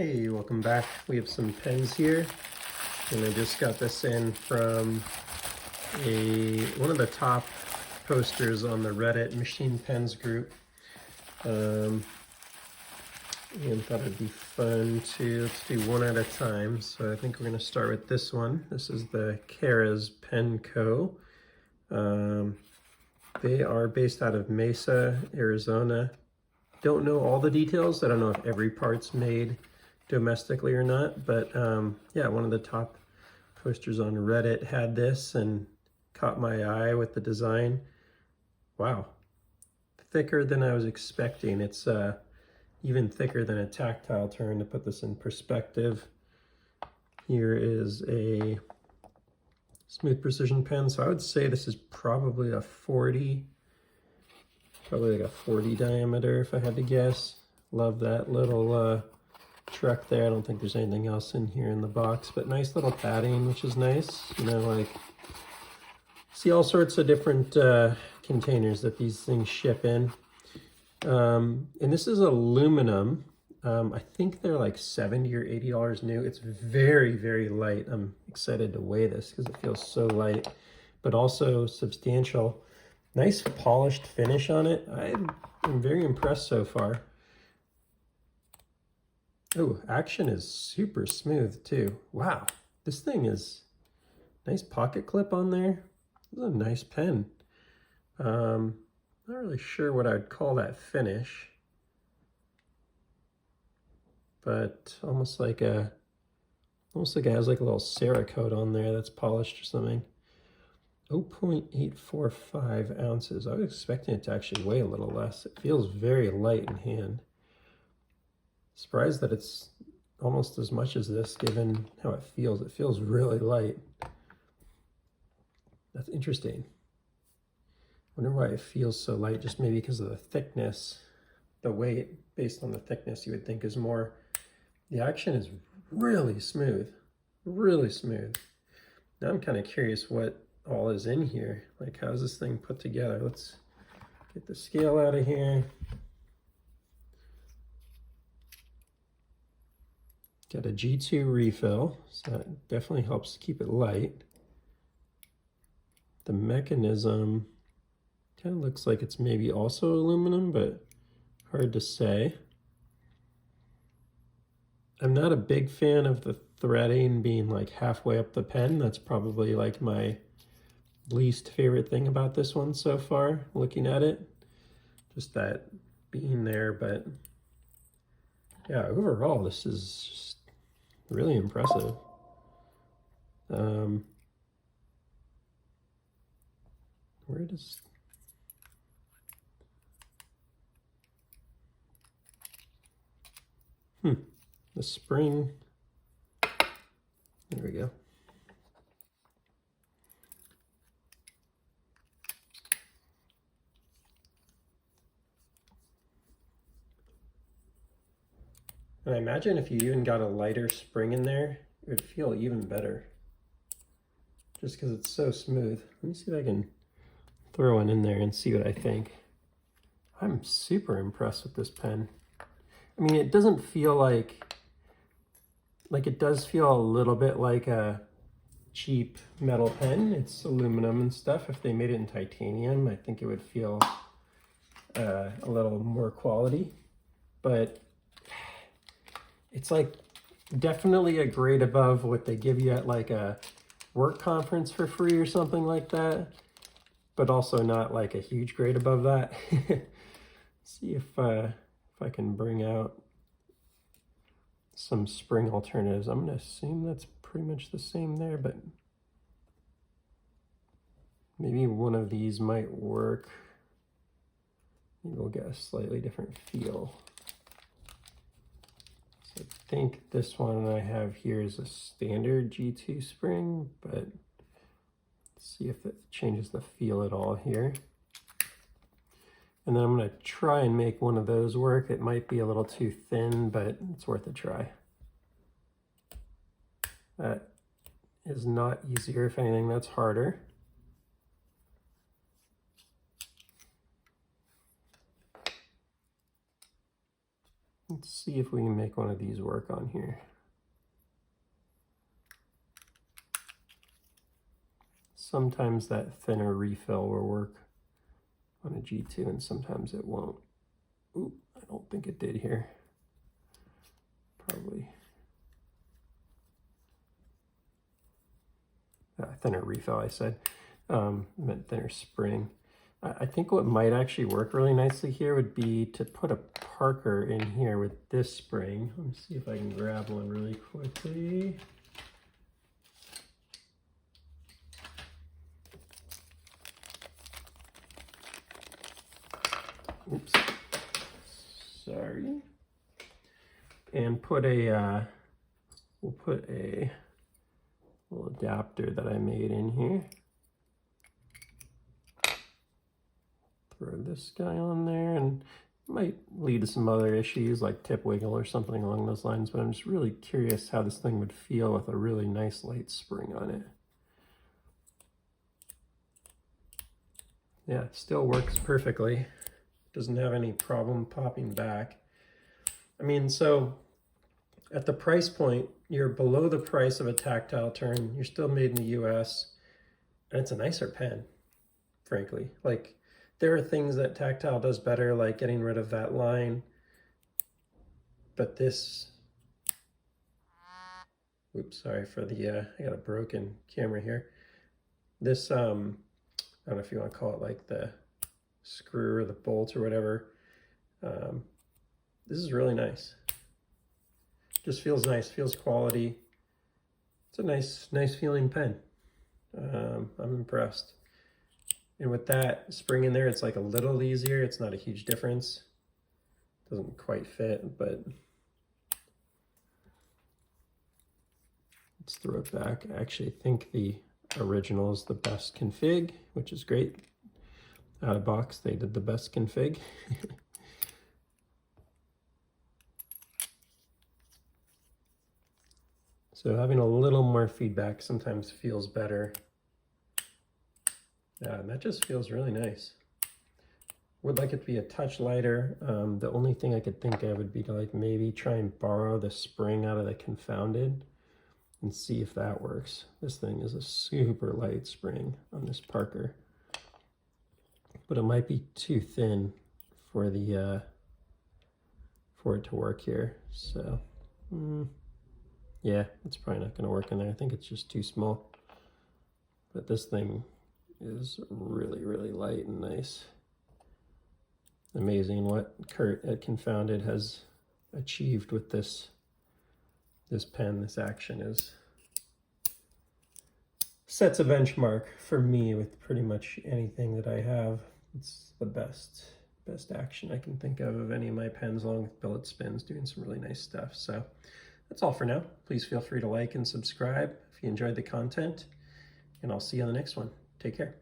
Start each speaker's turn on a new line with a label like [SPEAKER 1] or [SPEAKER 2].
[SPEAKER 1] Hey, welcome back. We have some pens here, and I just got this in from one of the top posters on the Reddit Machine Pens group. And thought it'd be fun to let's do one at a time. So I think we're going to start with this one. This is the Kara's Pen Co. They are based out of Mesa, Arizona. Don't know all the details. I don't know if every part's made domestically or not, but yeah, one of the top posters on Reddit had this and caught my eye with the design. Wow, thicker than I was expecting. It's even thicker than a tactile turn. To put this in perspective, here is a smooth precision pen. So I would say this is probably a 40, probably like a 40 diameter if I had to guess. Love that little truck there. I don't think there's anything else in here in the box, but nice little padding, which is nice. You know, like, see all sorts of different containers that these things ship in. And this is aluminum. I think they're like $70 or $80 new. It's very, very light. I'm excited to weigh this because it feels so light, but also substantial. Nice polished finish on it. I'm very impressed so far. Oh, action is super smooth too. Wow, this thing is nice pocket clip on there. This is a nice pen. Not really sure what I'd call that finish, but almost like it has like a little Cerakote on there that's polished or something. 0.845 ounces. I was expecting it to actually weigh a little less. It feels very light in hand. Surprised that it's almost as much as this given how it feels. It feels really light. That's interesting. Wonder why it feels so light, just maybe because of the thickness. The weight based on the thickness you would think is more. The action is really smooth, really smooth. Now I'm kind of curious what all is in here. Like, how's this thing put together? Let's get the scale out of here. Got a G2 refill, so that definitely helps keep it light. The mechanism kind of looks like it's maybe also aluminum, but hard to say. I'm not a big fan of the threading being like halfway up the pen. That's probably like my least favorite thing about this one so far, looking at it. Just that being there, but yeah, overall, this is just really impressive. Where does... the spring, there we go. And I imagine if you even got a lighter spring in there, it would feel even better. Just because it's so smooth. Let me see if I can throw one in there and see what I think. I'm super impressed with this pen. I mean, it doesn't feel like it does feel a little bit like a cheap metal pen. It's aluminum and stuff. If they made it in titanium, I think it would feel a little more quality. But it's like definitely a grade above what they give you at like a work conference for free or something like that, but also not like a huge grade above that. See if I can bring out some spring alternatives. I'm gonna assume that's pretty much the same there, but maybe one of these might work. Maybe we'll get a slightly different feel. So I think this one I have here is a standard G2 spring, but let's see if it changes the feel at all here. And then I'm going to try and make one of those work. It might be a little too thin, but it's worth a try. That is not easier. If anything, that's harder. Let's see if we can make one of these work on here. Sometimes that thinner refill will work on a G2 and sometimes it won't. Ooh, I don't think it did here. Probably. Thinner refill, I said. Meant thinner spring. I think what might actually work really nicely here would be to put a Parker in here with this spring. Let me see if I can grab one really quickly. Oops, sorry. And put a, we'll put a little adapter that I made in here. Throw this guy on there, and might lead to some other issues like tip wiggle or something along those lines, but I'm just really curious how this thing would feel with a really nice light spring on it. Yeah, it still works perfectly. Doesn't have any problem popping back. I mean, so at the price point, you're below the price of a tactile turn. You're still made in the US, and it's a nicer pen, frankly. Like, there are things that tactile does better, like getting rid of that line. But this, oops, sorry for the, I got a broken camera here. This, I don't know if you want to call it like the screw or the bolt or whatever. This is really nice. Just feels nice, feels quality. It's a nice feeling pen. I'm impressed. And with that spring in there, it's like a little easier. It's not a huge difference. Doesn't quite fit, but let's throw it back. I actually think the original is the best config, which is great. Out of box, they did the best config. So having a little more feedback sometimes feels better. Yeah, and that just feels really nice. Would like it to be a touch lighter. The only thing I could think of would be to like maybe try and borrow the spring out of the confounded and see if that works. This thing is a super light spring on this Parker, but it might be too thin for the for it to work here. So yeah, it's probably not going to work in there. I think it's just too small. But this thing is really, really light and nice. Amazing what Kurt at Confounded has achieved with this pen. This action is sets a benchmark for me with pretty much anything that I have. It's the best action I can think of any of my pens, along with billet spins, doing some really nice stuff. So that's all for now. Please feel free to like and subscribe if you enjoyed the content, and I'll see you on the next one. Take care.